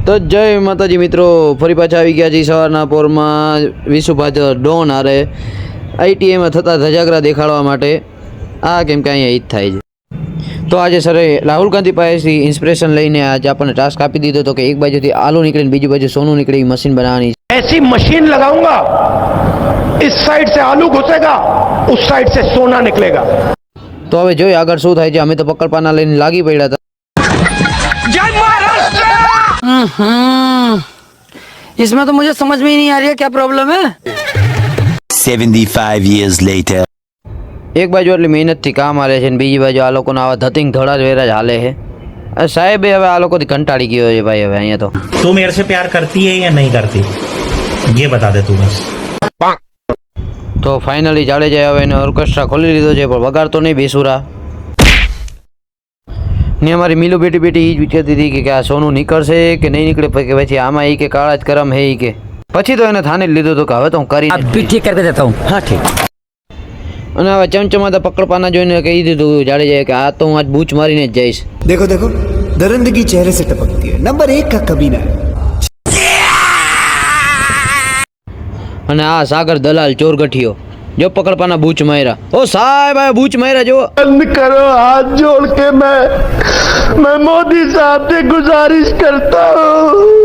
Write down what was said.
તો જય માતાજી મિત્રો, ફરી પાછા આવી ગયા છીએ સવારના પોરમાં વિશુભાઈ ડોન હારે આઈટીઆઈમાં થતા ધજાગરા દેખાડવા માટે. આ કેમ કે અહીંયા ઈદ થાય છે. તો આજે સરે રાહુલ ગાંધી પાસેથી ઇન્સ્પિરેશન લઈને આજે આપણને ટાસ્ક આપી દીધો હતો કે એક બાજુથી આલુ નીકળીને બીજી બાજુ સોનું નીકળે એ મશીન બનાવવાની છે. ऐसी मशीन लगाऊंगा, इस साइड से आलू घुसेगा, उस साइड से सोना निकलेगा. તો હવે જોઈએ આગળ શું થાય છે. અમે તો પકડપાના લઈને લાગી પડ્યા હતા. इसमें तो मुझे समझ में ही नहीं आ रही है क्या प्रॉब्लम है. 75 years later. એક બાજુ એટલી મહેનતથી કામ હાલે છે ને બીજી બાજુ આ લોકોના આવા ધતિંગ ધડા જ વેરા જ હાલે છે. સાહેબ હવે આ લોકોથી કંટાળી ગયો છે ભાઈ. હવે અહીંયા તો तू मेरे से प्यार करती है या नहीं करती, ये बता दे तू बस. તો ફાઇનલી જાડેજાએ હવે એને ઓર્કેસ્ટ્રા ખોલી લીધો છે પણ વગાડતો નહીં બેસુરા. ને અમારી મીલુ બેટી બેટી એ જ વિચારતી હતી કે આ સોનું નીકળશે કે નહીં નીકળે, કે પછી આમાં એ કે કાળા જ કરમ હે એ કે. પછી તો એને થાને જ લીધું હતું કે હવે તો હું કરી अभी ठीक करके देता हूँ. हाँ ठीक. અને હવે ચમચમાતા પકડપાના જોઈને કહી દીધું જાડેજાએ કે આ તો હું આજ બૂચ મારીને જ જઈશ. देखो देखो दरिंदगी चेहरे से टपकती है, नंबर 1 का कमीना है. અને આ સાગર દલાલ ચોર ગઠિયો જો પકડપાના બૂચ માર્યા. ઓ સાહેબ આ બૂચ માર્યા જો. बंद करो हाथ जोड़ के मैं मोदी साहब से गुजारिश करता हूँ.